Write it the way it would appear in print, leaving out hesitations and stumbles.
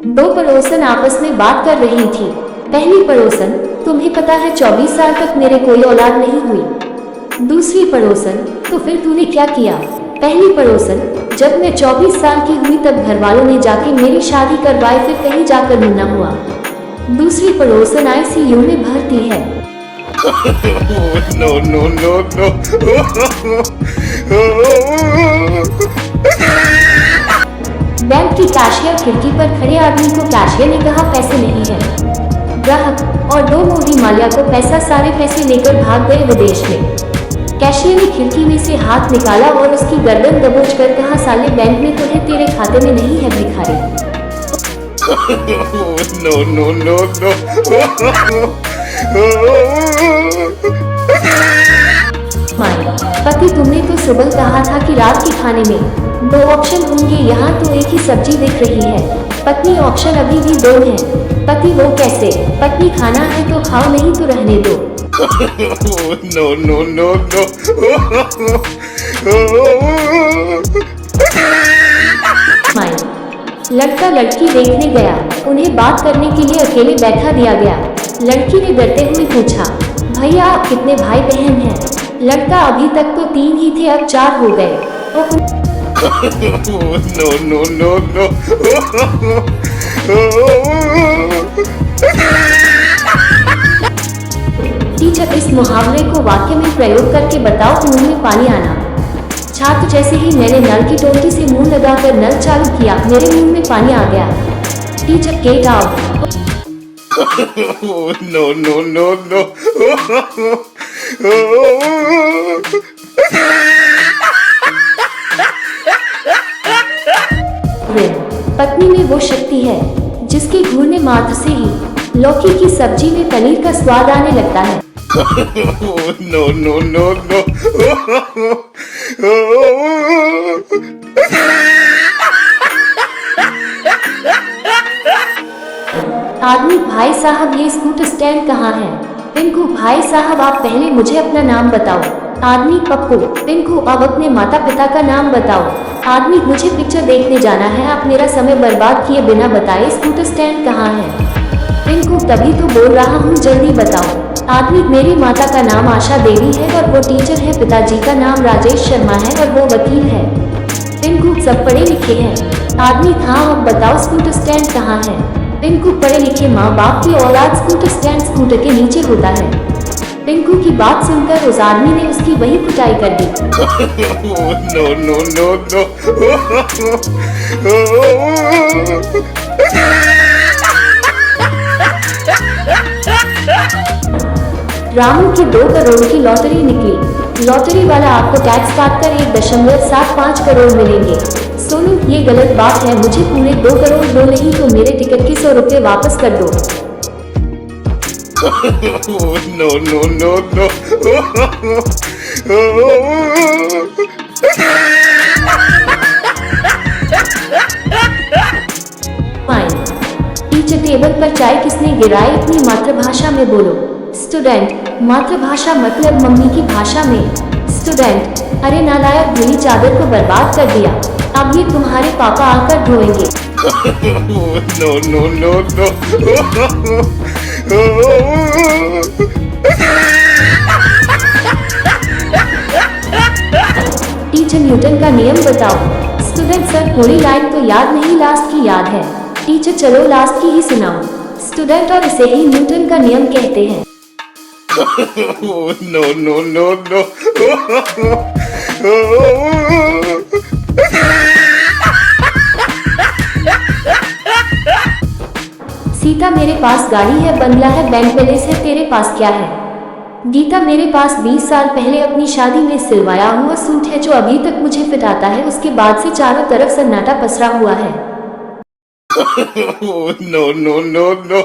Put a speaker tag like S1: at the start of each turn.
S1: दो पड़ोसन आपस में बात कर रही थी। पहली पड़ोसन, तुम्हें पता है 24 साल तक मेरे कोई औलाद नहीं हुई। दूसरी पड़ोसन, तो फिर तूने क्या किया? पहली पड़ोसन, जब मैं 24 साल की हुई तब घर वालों ने जाके मेरी शादी करवाई, फिर कहीं जाकर मुन्ना हुआ। दूसरी पड़ोसन आईसीयू में भर्ती है।
S2: No, no, no, no.
S1: Bank की कैशियर खिड़की पर खड़े आदमी को कैशियर ने कहा पैसे नहीं है। ग्राहक और दो मोदी माल्या को पैसा, सारे पैसे लेकर भाग गए विदेश में। कैशियर ने खिड़की में से हाथ निकाला और उसकी गर्दन दबोच कर कहा, साले बैंक में तो है, तेरे खाते में नहीं है भिखारी।
S2: No, no, no, no.
S1: पति, तुमने तो सुबह कहा था कि रात के खाने में 2 ऑप्शन होंगे, यहाँ तो एक ही सब्जी दिख रही है। पत्नी, ऑप्शन अभी भी 2 हैं। पति, वो कैसे? पत्नी, खाना है तो खाओ, नहीं तो रहने दो।
S2: No, no, no, no.
S1: लड़का लड़की देखने गया, उन्हें बात करने के लिए अकेले बैठा दिया गया। लड़की ने डरते हुए पूछा, भैया आप कितने भाई बहन हैं? लड़का, अभी तक तो 3 ही थे, अब 4 हो गए।
S2: No, no, no, no.
S1: Teacher, इस मुहावरे को वाक्य में प्रयोग करके बताओ। मुंह में पानी आना। छात्र, जैसे ही मैंने नल की टोटी से मुंह लगाकर नल चालू किया, मेरे मुंह में पानी आ गया। Teacher, get out.
S2: No, no, no, no.
S1: पत्नी में वो शक्ति है जिसके घूरने मात्र से ही लौकी की सब्जी में पनीर का स्वाद आने लगता है।
S2: No, no, no, no.
S1: आदमी, भाई साहब ये स्कूटर स्टैंड कहाँ है? पिंकू, भाई साहब आप पहले मुझे अपना नाम बताओ। आदमी, पप्पू। पिंकू, अब अपने माता पिता का नाम बताओ। आदमी, मुझे पिक्चर देखने जाना है, आप मेरा समय बर्बाद किए बिना बताए स्कूटर स्टैंड कहाँ है? पिंकू, तभी तो बोल रहा हूँ, जल्दी बताओ। आदमी, मेरी माता का नाम आशा देवी है और वो टीचर है, पिताजी का नाम राजेश शर्मा है और वो वकील है। पिंकू, सब पढ़े लिखे हैं। आदमी, हाँ अब बताओ स्कूटर स्टैंड कहाँ है? पिंकू, पढ़े लिखे माँ बाप की औलाद स्कूटर स्टैंड स्कूटर के नीचे होता है। पिंकू की बात सुनकर उस आदमी ने उसकी वही कुटाई कर दी।
S2: No, no, no, no.
S1: Ramu की 2 करोड़ की लॉटरी निकली। लॉटरी वाला आपको टैक्स काटकर 1.75 करोड़ मिलेंगे। सोनू, ये गलत बात है, मुझे पूरे 2 करोड़ दो, नहीं तो मेरे टिकट के 100 रुपए वापस कर दो।
S2: No, no, no, no.
S1: Teacher, table पर चाय किसने गिराई? अपनी मातृभाषा में बोलो। स्टूडेंट, मातृभाषा मतलब मम्मी की भाषा में। स्टूडेंट, अरे नालायक, धुली चादर को बर्बाद कर दिया, अब ये तुम्हारे पापा आकर धोएंगे।
S2: No, no, no, no.
S1: Teacher, Newton का नियम बताओ। स्टूडेंट, सर पूरी लाइन तो याद नहीं, लास्ट की याद है। टीचर, चलो लास्ट की ही सुनाओ। स्टूडेंट, और इसे ही न्यूटन का नियम कहते हैं।
S2: No, no, no, no.
S1: Sita, मेरे पास गाड़ी है, बंगला है, बैंक बैलेंस है, तेरे पास क्या है? गीता, मेरे पास 20 साल पहले अपनी शादी में सिलवाया हुआ सूट है जो अभी तक मुझे फिट आता है, उसके बाद से चारों तरफ सन्नाटा पसरा हुआ है।
S2: No, no, no, no.